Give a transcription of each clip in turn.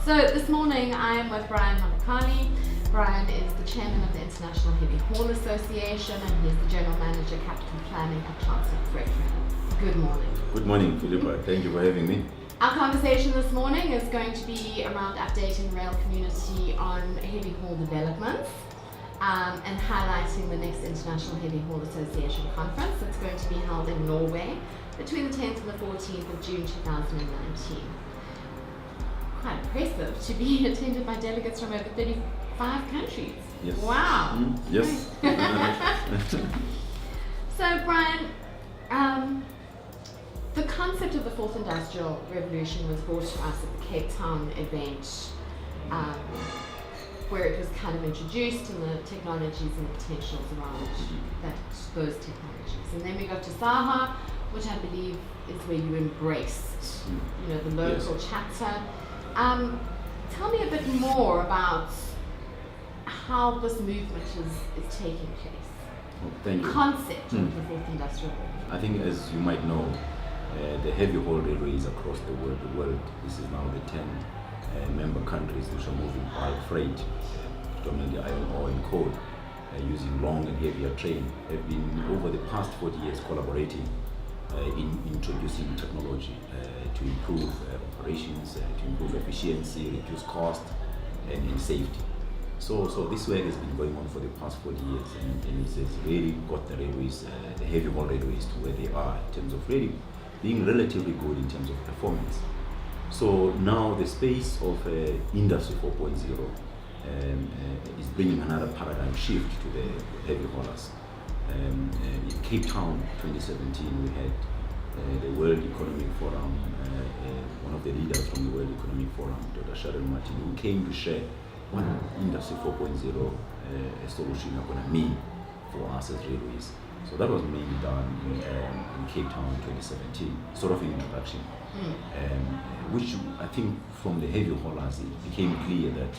So this morning I am with Brian Monakali. Brian is the chairman of the International Heavy Haul Association and he's the general manager capital planning at Transnet Freight Rail. Good morning. Good morning, Philippa. Thank you for having me. Our conversation this morning is going to be around updating rail community on heavy haul developments and highlighting the next International Heavy Haul Association conference that's going to be held in Norway between the 10th and the 14th of June 2019. Quite impressive to be attended by delegates from over 35 countries. Yes. Wow. Yes. So Brian, the concept of the fourth industrial revolution was brought to us at the Cape Town event, where it was kind of introduced and the technologies and the potentials around those technologies. And then we got to SARA, which I believe is where you embraced, the local chapter. Tell me a bit more about how this movement is taking place. Thank you. The concept of the fourth industrial revolution. I think, as you might know, the heavy haul railways across the world, this is now the 10 member countries which are moving bulk freight, predominantly iron ore and coal, using long and heavier train, have been over the past 40 years collaborating in introducing technology to improve operations, to improve efficiency, reduce cost and safety. So this work has been going on for the past 40 years and it's really got the railways, the heavy haul railways to where they are in terms of really being relatively good in terms of performance. So now the space of Industry 4.0 is bringing another paradigm shift to the heavy haulers. In Cape Town 2017 we had the World Economic Forum, one of the leaders from the World Economic Forum, Dr. Sharon Martin, who came to share what Industry 4.0 solution are going to mean for us as railways. So that was mainly done in Cape Town 2017, sort of an introduction, which I think from the heavy haulers it became clear that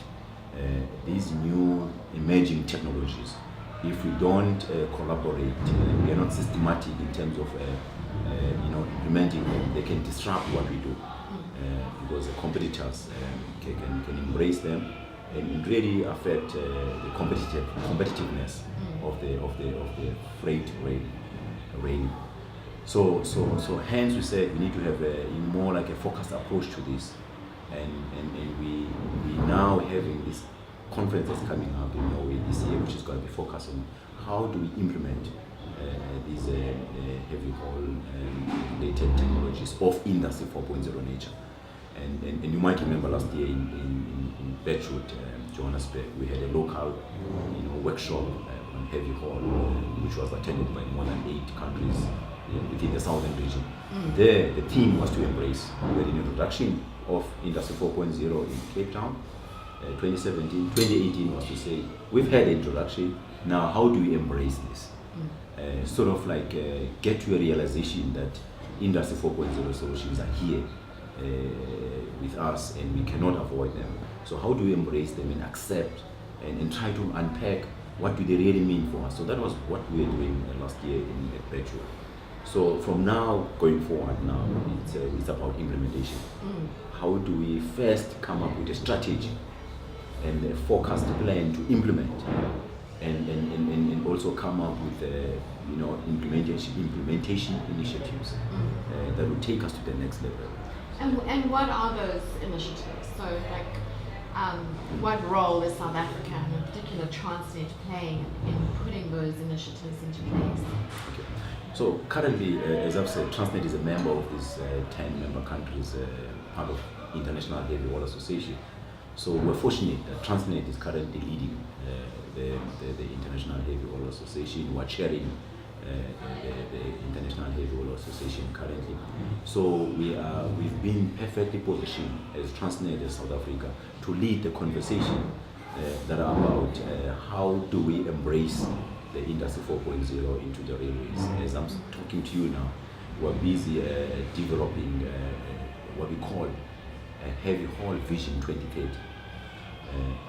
these new emerging technologies, if we don't collaborate, we are not systematic in terms of implementing them, they can disrupt what we do because the competitors can embrace them and really affect the competitiveness of the freight rail. So hence we said we need to have a more like a focused approach to this, and we now having this conference that's coming up in Norway this year, which is going to be focused on how do we implement these heavy haul related technologies of Industry 4.0 nature. And you might remember last year in Bedford, Johannesburg, we had a local workshop on heavy haul, which was attended by more than 8 countries within the southern region. There, the theme was to embrace. We had an introduction of Industry 4.0 in Cape Town, 2017. 2018 was to say, we've had an introduction, now how do we embrace this? Sort of like get to a realization that Industry 4.0 solutions are here with us and we cannot avoid them. So how do we embrace them and accept and try to unpack what do they really mean for us? So that was what we were doing last year in Bedford. So from now going forward now, it's about implementation. How do we first come up with a strategy and a forecast plan to implement and also come up with implementation initiatives that will take us to the next level. And what are those initiatives? So what role is South Africa and in particular Transnet playing in putting those initiatives into place? Okay. So currently, as I've said, Transnet is a member of these 10 member countries, part of International Heavy Haul Association. So we're fortunate that Transnet is currently leading the International Heavy Haul Association. We're chairing the International Heavy Haul Association currently. So we've been perfectly positioned as Transnet as South Africa to lead the conversation that are about how do we embrace the Industry 4.0 into the railways. As I'm talking to you now, we're busy developing what we call a heavy haul vision 2030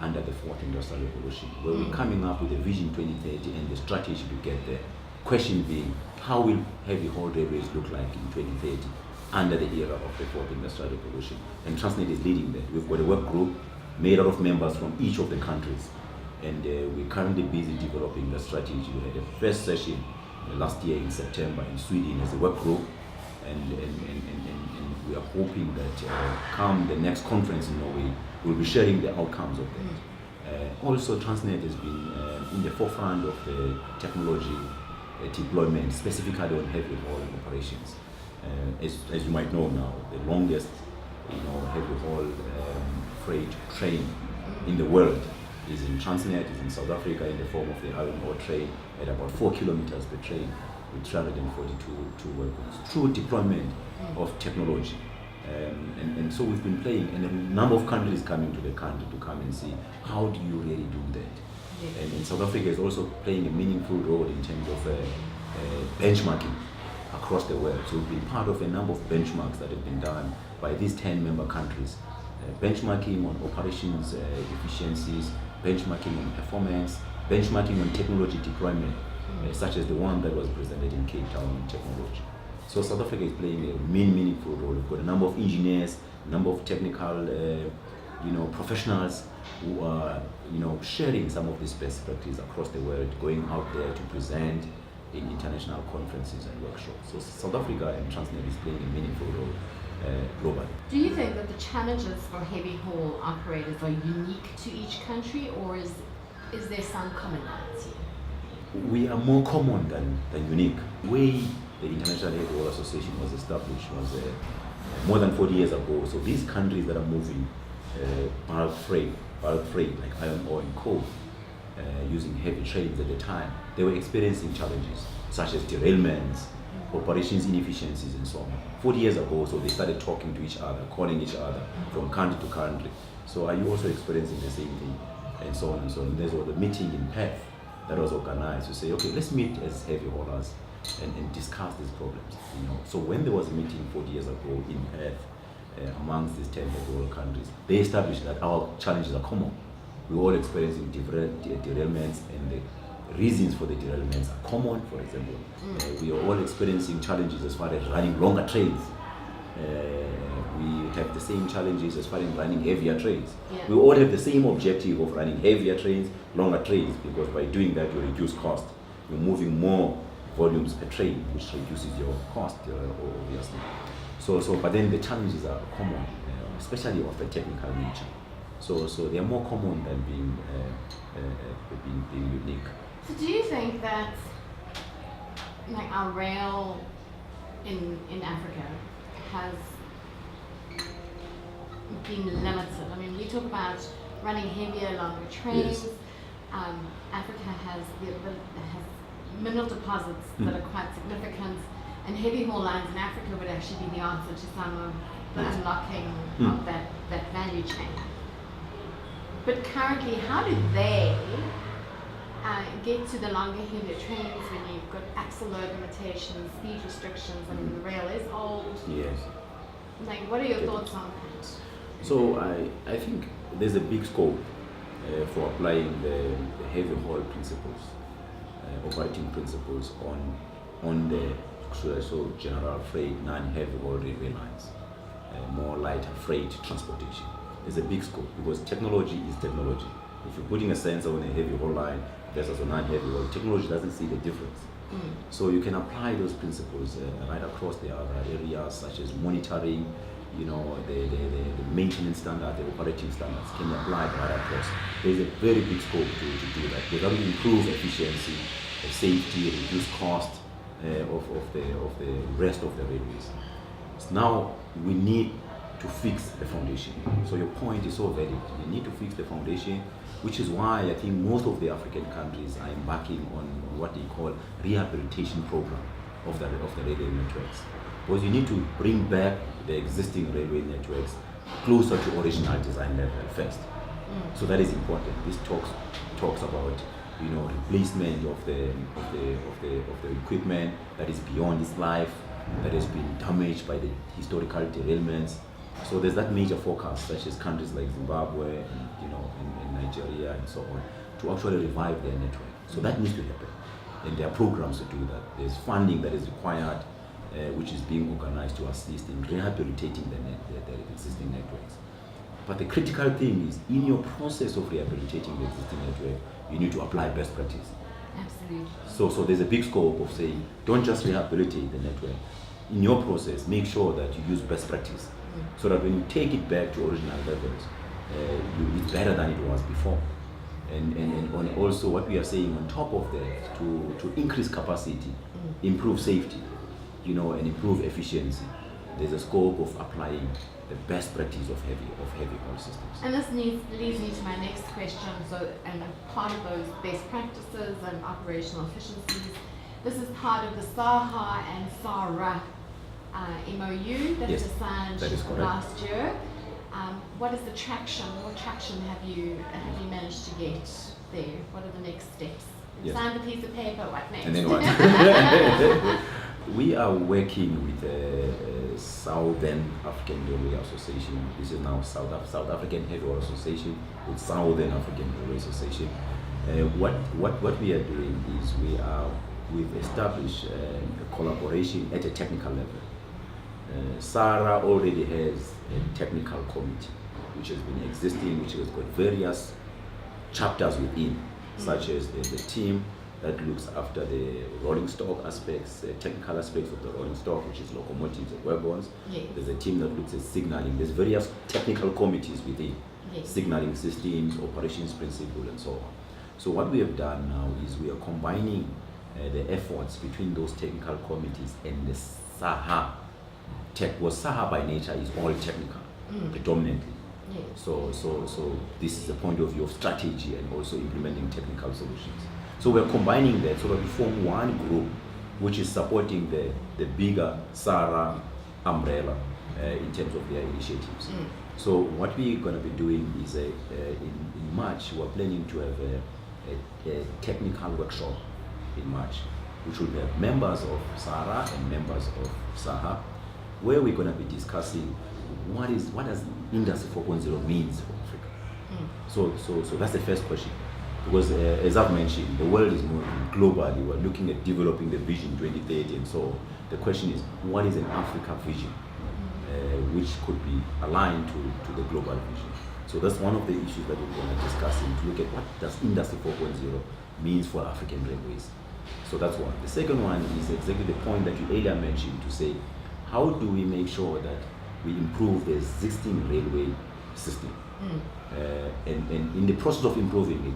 under the fourth industrial revolution, where we're coming up with a vision 2030 and the strategy to get there. Question being, how will heavy haul railways look like in 2030? under the era of the fourth industrial revolution. And Transnet is leading that. We've got a work group made out of members from each of the countries. And we're currently busy developing the strategy. We had a first session last year in September in Sweden as a work group. And we are hoping that come the next conference in Norway, we'll be sharing the outcomes of that. Also, Transnet has been in the forefront of the technology deployment, specifically on heavy haul operations. As you might know now, the longest heavy haul freight train in the world is in Transnet, is in South Africa in the form of the iron ore train at about 4 kilometers per train with 342 workers through deployment of technology. And so we've been playing, and a number of countries coming to the country to come and see how do you really do that. Yes. And South Africa is also playing a meaningful role in terms of benchmarking across the world. So we've been part of a number of benchmarks that have been done by these 10 member countries. Benchmarking on operations efficiencies, benchmarking on performance, benchmarking on technology deployment, such as the one that was presented in Cape Town in technology. So South Africa is playing a meaningful role. We've got a number of engineers, a number of technical professionals who are sharing some of these best practices across the world, going out there to present in international conferences and workshops. So South Africa and Transnet is playing a meaningful role globally. Do you think that the challenges for heavy haul operators are unique to each country, or is there some commonality? We are more common than unique. The way the International Heavy Haul Association was established was more than 40 years ago. So these countries that are moving bulk freight like iron ore and coal, using heavy trains at the time, they were experiencing challenges such as derailments, operations inefficiencies, and so on. 40 years ago, so they started talking to each other, calling each other from country to country. So are you also experiencing the same thing? And so on and so on. There's a meeting in Perth that was organized to say, okay, let's meet as heavy haulers and discuss these problems. So when there was a meeting 40 years ago in Perth amongst these 10 heavy haul countries, they established that our challenges are common. We're all experiencing different derailments, and the reasons for the derailments are common. For example, we are all experiencing challenges as far as running longer trains. We have the same challenges as far as running heavier trains. Yeah. We all have the same objective of running heavier trains, longer trains, because by doing that you reduce cost. You're moving more volumes per train, which reduces your cost, obviously. But then the challenges are common, especially of a technical nature. So they are more common than being unique. So do you think that like our rail in Africa has been limited? I mean, we talk about running heavier, longer trains. Yes. Africa has mineral deposits that are quite significant, and heavy haul lines in Africa would actually be the answer to some of the unlocking of that value chain. But currently, how do they get to the longer, heavier trains when you've got axle load limitations, speed restrictions? I mean, the rail is old. Yes. Like, what are your thoughts on that? So I think there's a big scope for applying the heavy haul principles, operating principles on the general freight, non-heavy haul railway lines, more lighter freight transportation. There's a big scope because technology is technology. If you're putting a sensor on a heavy haul line versus a non-heavy haul, technology doesn't see the difference. So you can apply those principles right across the other areas such as monitoring, the maintenance standard, the operating standards can be applied right across. There's a very big scope to do that. Because that will improve efficiency, safety, reduce cost of the rest of the railways. So now we need to fix the foundation. So your point is so valid. We need to fix the foundation, which is why I think most of the African countries are embarking on what they call rehabilitation program of the railway networks. Because you need to bring back the existing railway networks closer to original design level first. So that is important. This talks about replacement of the equipment that is beyond its life, that has been damaged by the historical derailments. So there's that major focus, such as countries like Zimbabwe and Nigeria and so on, to actually revive their network. So that needs to happen, and there are programs to do that. There's funding that is required, which is being organized to assist in rehabilitating the existing networks. But the critical thing is, in your process of rehabilitating the existing network, you need to apply best practice. Absolutely. So there's a big scope of saying, don't just rehabilitate the network. In your process, make sure that you use best practice, so that when you take it back to original levels, it's better than it was before. And also what we are saying on top of that, to increase capacity, improve safety, and improve efficiency, there's a scope of applying the best practice of heavy haul systems. And this leads me to my next question. So, and part of those best practices and operational efficiencies, this is part of the SARA and SARA MOU that was signed last year. What is the traction? What traction have you managed to get there? What are the next steps? Yes. Sign the piece of paper. What next? And then what? We are working with the Southern African Railway Association. This is now South African Heavy Haul Association with Southern African Railway Association. What we are doing is we've established a collaboration at a technical level. SARA already has a technical committee which has been existing, which has got various chapters within, such as the team that looks after the rolling stock aspects, technical aspects of the rolling stock, which is locomotives and wagons. Yes. There's a team that looks at signaling. There's various technical committees within, signaling systems, operations principle, and so on. So what we have done now is we are combining the efforts between those technical committees and the SAHA. SAHA by nature is all technical, predominantly. Yes. So this is the point of view of strategy and also implementing technical solutions. So we're combining that so that we form one group which is supporting the bigger SARA umbrella in terms of their initiatives. So what we're going to be doing is in March, we're planning to have a technical workshop in March, which will have members of SARA and members of SAHA, where we're going to be discussing what does Industry 4.0 means for Africa. So that's the first question. Because as I've mentioned, the world is moving globally. We're looking at developing the vision 2030, and so the question is, what is an Africa vision, which could be aligned to the global vision? So that's one of the issues that we're going to discuss, to look at what does Industry 4.0 means for African railways. So that's one. The second one is exactly the point that you earlier mentioned, to say, how do we make sure that we improve the existing railway system? And in the process of improving it,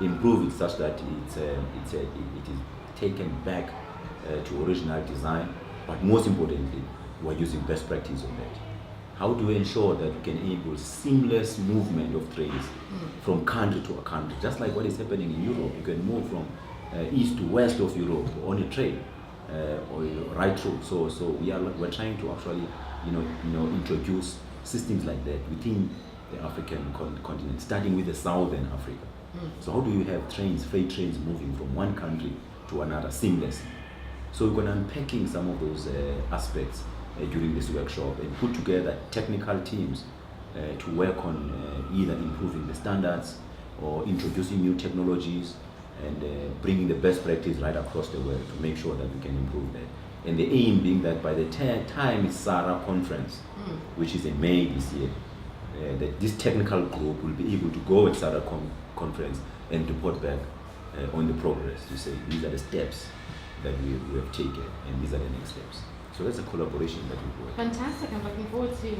improve it such that it is taken back to original design, but most importantly, we're using best practice on that. How do we ensure that we can enable seamless movement of trains from country to a country, just like what is happening in Europe? You can move from east to west of Europe on a train, or right through. So we're trying to actually introduce systems like that within the African continent, starting with the Southern Africa. So how do you have freight trains moving from one country to another seamlessly? So we're going to unpacking some of those aspects during this workshop and put together technical teams to work on either improving the standards or introducing new technologies and bringing the best practice right across the world to make sure that we can improve that. And the aim being that by the time it's SARA conference, which is in May this year, that this technical group will be able to go at SARA conference and report back on the progress, to say these are the steps that we have taken and these are the next steps. So that's a collaboration that we work. Fantastic. I'm looking forward to Yeah,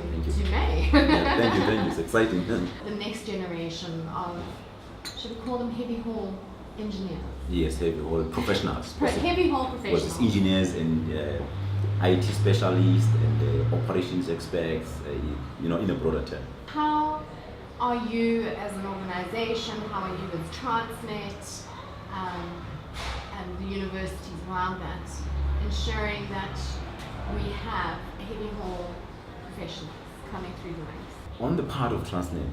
May. thank you. It's exciting. The next generation of, should we call them heavy haul engineers? Yes, heavy haul professionals. Heavy haul professionals. Was engineers and IT specialists and operations experts, in a broader term. How are you as an organization, how are you as Transnet and the universities around that, ensuring that we have heavy haul professionals coming through the ranks? On the part of Transnet,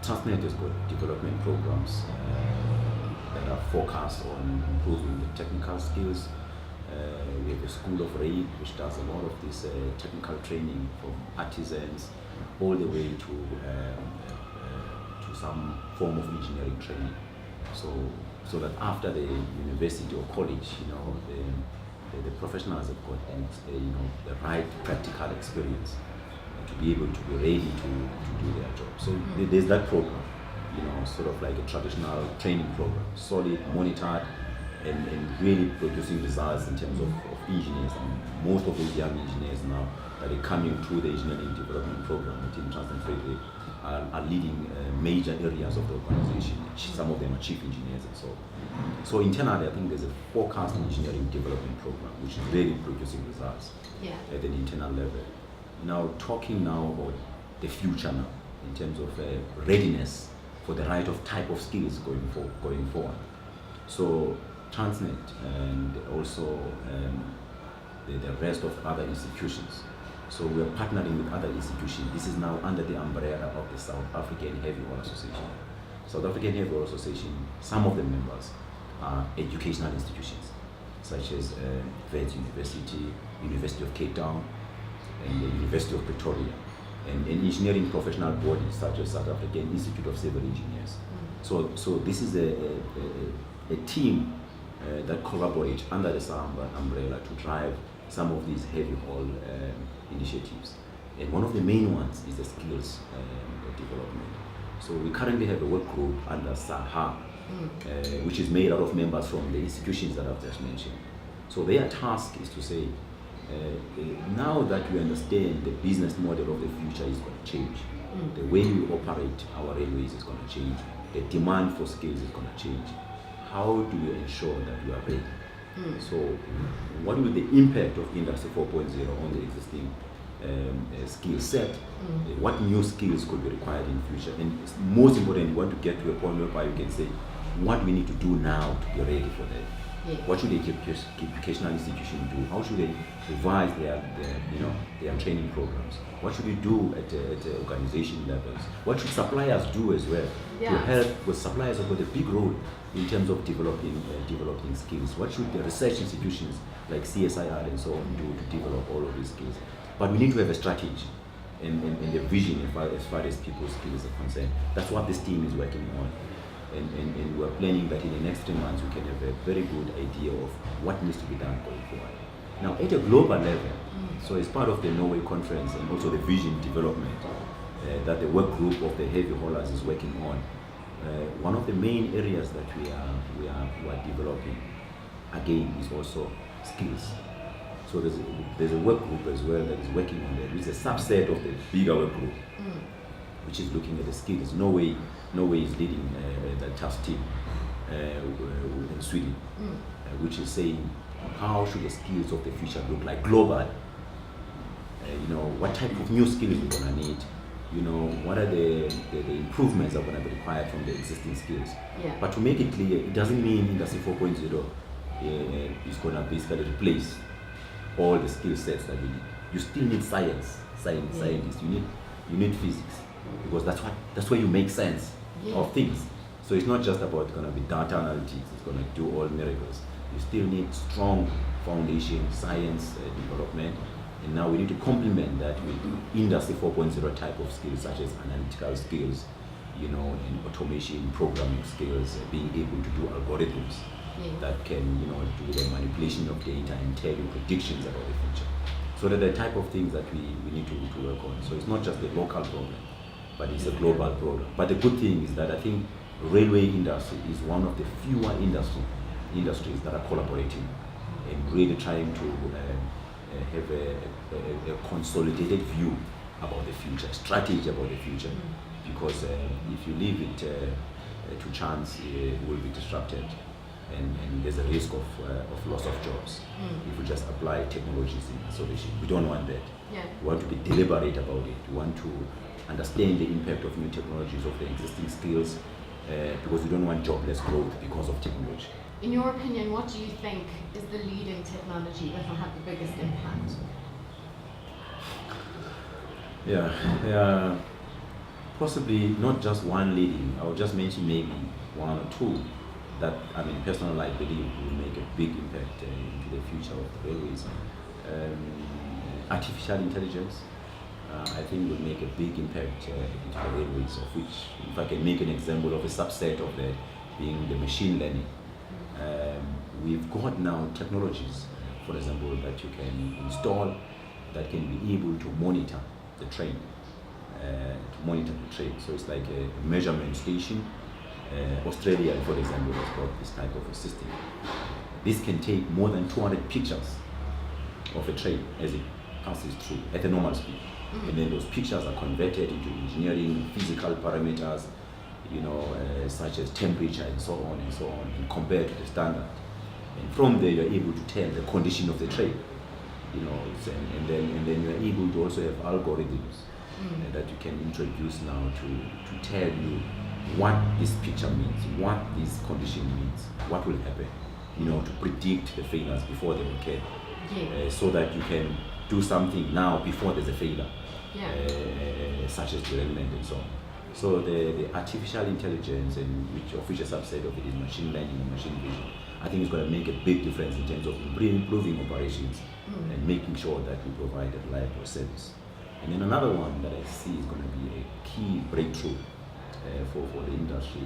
Transnet has got development programs that are focused on improving the technical skills. We have a School of Rail, which does a lot of this technical training from artisans all the way to some form of engineering training. So that after the university or college, the professionals have got the right practical experience to be able to be ready to do their job. So there's that program, sort of like a traditional training program, solid, monitored, and really producing results in terms of engineers. And most of those young engineers now that are coming through the engineering development program within Transnet Freight Rail are leading major areas of the organization. Some of them are chief engineers and so on. So internally, I think there's a forecast engineering development program which is really producing results at an internal level. Now, talking now about the future now, in terms of readiness for the right of type of skills going forward. So Transnet and also the rest of other institutions. So we are partnering with other institutions. This is now under the umbrella of the South African Heavy Haul Association. South African Heavy Haul Association, some of the members are educational institutions, such as Wits University, University of Cape Town, and the University of Pretoria, and engineering professional bodies such as South African Institute of Civil Engineers. So this is a team that collaborates under the SARA umbrella to drive some of these heavy haul initiatives. And one of the main ones is the skills development. So we currently have a work group under SARA, which is made out of members from the institutions that I've just mentioned. So their task is to say, now that we understand the business model of the future is going to change, the way we operate our railways is going to change, the demand for skills is going to change. How do we ensure that we are ready? So what will the impact of Industry 4.0 on the existing skill set? What new skills could be required in the future? And most importantly, we want to get to a point where you can say what we need to do now to be ready for that. What should the educational institution do? How should they revise their training programs? What should we do at the organization levels? What should suppliers do as well to help? Because suppliers have got a big role in terms of developing skills. What should the research institutions like CSIR and so on do to develop all of these skills? But we need to have a strategy and a vision as far as people's skills are concerned. That's what this team is working on. And we're planning that in the next 3 months we can have a very good idea of what needs to be done going forward. Now, at a global level, so as part of the Norway conference and also the vision development that the work group of the heavy haulers is working on, one of the main areas that we are developing again is also skills. So there's a work group as well that is working on that. It's a subset of the bigger work group, which is looking at the skills. Norway is leading that task team in Sweden, which is saying how should the skills of the future look like globally. What type of new skills we're going to need. What are the improvements that are going to be required from the existing skills. But to make it clear, it doesn't mean Industry 4.0 is going to basically replace all the skill sets that we need. You still need scientists. You need physics, because that's where you make sense of things. So it's not just about going to be data analytics. It's going to do all miracles. You still need strong foundation science development, and now we need to complement that with Industry 4.0 type of skills, such as analytical skills, and automation, programming skills, being able to do algorithms that can, do the manipulation of data and tell you predictions about the future. So they're the type of things that we need to work on. So it's not just the local problem, but it's a global problem. But the good thing is that I think railway industry is one of the fewer industries that are collaborating and really trying to have a consolidated view about the future, strategy about the future. Because if you leave it to chance, it will be disrupted. And there's a risk of loss of jobs if we just apply technologies in isolation. We don't want that. We want to be deliberate about it. We want to understand the impact of new technologies, of the existing skills, because we don't want jobless growth because of technology. In your opinion, what do you think is the leading technology that will have the biggest impact? Possibly not just one leading. I'll just mention maybe one or two that, personally I believe will make a big impact into the future of the railways. Artificial intelligence, I think will make a big impact into the railways, of which, if I can make an example of a subset of that being the machine learning. We've got now technologies for example, that you can install that can be able to monitor the train. So it's like a measurement station. Australia, for example, has got this type of a system. This can take more than 200 pictures of a train as it passes through at a normal speed. And then those pictures are converted into engineering, physical parameters, such as temperature and so on, and compared to the standard. And from there, you're able to tell the condition of the train. And then you're able to also have algorithms that you can introduce now to tell you what this picture means, what this condition means, what will happen, to predict the failures before they occur, so that you can do something now before there's a failure, such as derailment and so on. So the artificial intelligence, and which a subset of it is machine learning and machine vision, I think it's going to make a big difference in terms of improving operations and making sure that we provide a reliable service. And then another one that I see is going to be a key breakthrough for the industry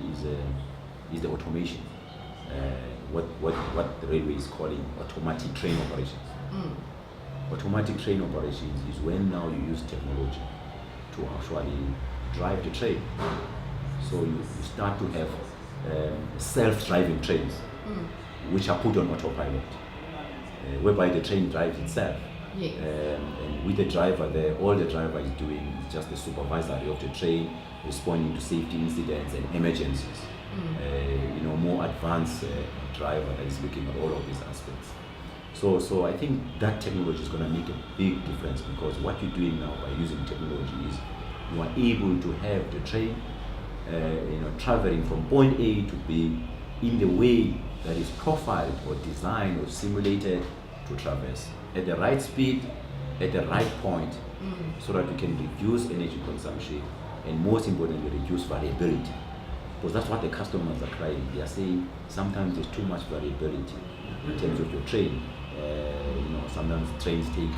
is the automation. What the railway is calling automatic train operations. Automatic train operations is when now you use technology to actually drive the train. So you start to have self-driving trains, which are put on autopilot, whereby the train drives itself. And with the driver there, all the driver is doing is just the supervisory of the train, responding to safety incidents and emergencies. More advanced driver that is looking at all of these aspects. So I think that technology is going to make a big difference, because what you're doing now by using technology is you are able to have the train traveling from point A to B in the way that is profiled or designed or simulated to traverse at the right speed, at the right point, so that you can reduce energy consumption and, most importantly, reduce variability. Because that's what the customers are crying. They are saying sometimes there's too much variability in terms of your train. Sometimes trains take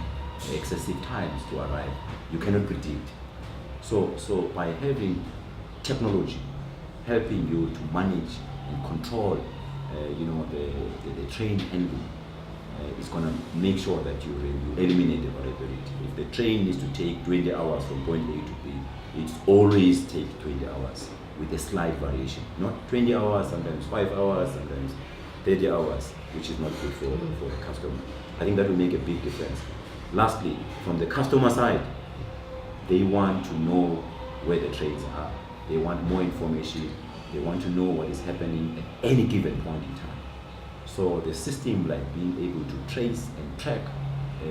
excessive times to arrive. You cannot predict. So by having technology helping you to manage and control, the train handling, is going to make sure that you eliminate the variability. If the train needs to take 20 hours from point A to B, it's always take 20 hours with a slight variation. Not 20 hours, sometimes 5 hours, sometimes 30 hours, which is not good for the customer. I think that will make a big difference. Lastly, from the customer side, they want to know where the trains are. They want more information. They want to know what is happening at any given point in time. So the system, like being able to trace and track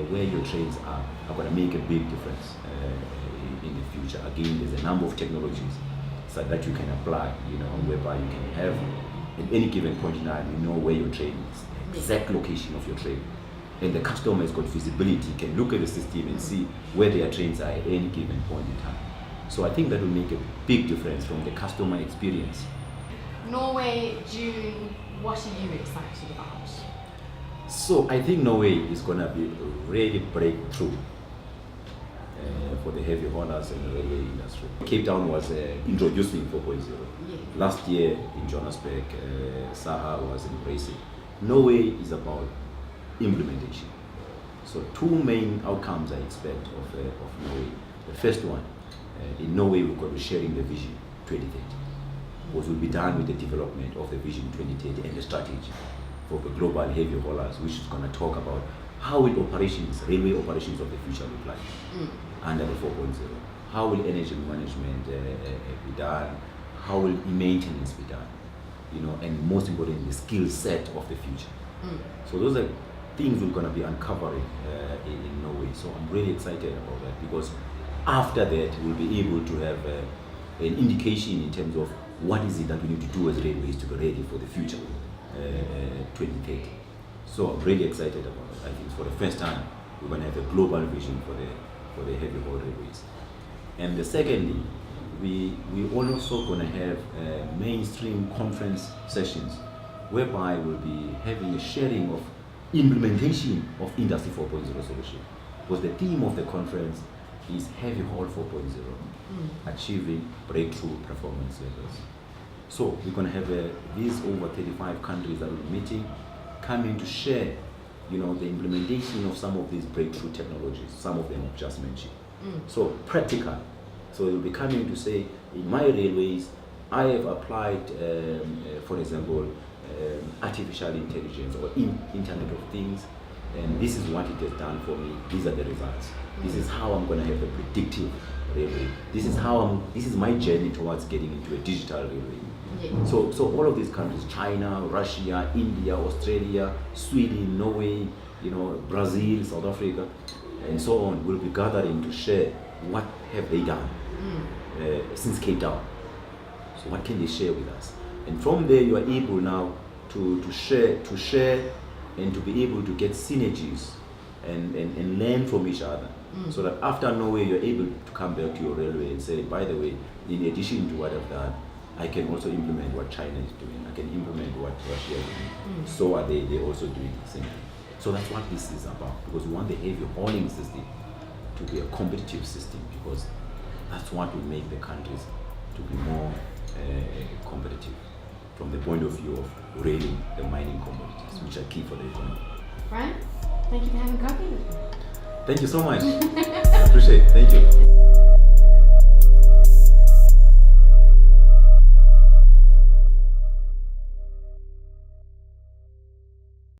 where your trains are going to make a big difference in the future. Again, there's a number of technologies so that you can apply, whereby you can have at any given point in time, where your train is, exact location of your train. And the customer has got visibility, can look at the system and see where their trains are at any given point in time. So I think that will make a big difference from the customer experience. Norway, June, what are you excited about? So I think Norway is going to be really breakthrough for the heavy haulers and the railway industry. Cape Town was introducing 4.0. Last year in Johannesburg, SARA was embracing. Norway is about implementation. So two main outcomes I expect of Norway. The first one, in Norway we're going to be sharing the vision 2030. What will be done with the development of the vision 2030 and the strategy for the global heavy haulers, which is going to talk about how will railway operations of the future look like under the 4.0. How will energy management be done? How will maintenance be done? And most importantly, the skill set of the future. So those are things we're going to be uncovering in Norway. So I'm really excited about that, because after that we'll be able to have an indication in terms of what is it that we need to do as railways to be ready for the future 2030. So I'm really excited about it. I think for the first time we're going to have a global vision for the heavy haul railways. And secondly, we also going to have mainstream conference sessions whereby we'll be having a sharing of implementation of Industry 4.0 solution. Because the theme of the conference is Heavy Haul 4.0, achieving breakthrough performance levels. So we're going to have these over 35 countries that will be meeting, coming to share you know, the implementation of some of these breakthrough technologies, some of them I've just mentioned. So practical. So you'll be coming to say, in my railways, I have applied, for example, artificial intelligence or Internet of Things, and this is what it has done for me. These are the results. This is how I'm going to have a predictive railway. This is my journey towards getting into a digital railway. Yeah. So all of these countries, China, Russia, India, Australia, Sweden, Norway, you know, Brazil, South Africa, and so on, will be gathering to share what have they done since Cape Town. So what can they share with us? And from there, you are able now to share and to be able to get synergies and learn from each other. So that after Norway, you're able to come back to your railway and say, by the way, in addition to what I've done, I can also implement what China is doing. I can implement what Russia is doing. So are they also doing the same thing. So that's what this is about, because we want the heavy hauling system to be a competitive system, because that's what will make the countries to be more competitive from the point of view of railing the mining commodities, which are key for the economy. Brian, thank you for having coffee with me. Thank you so much. I appreciate it. Thank you.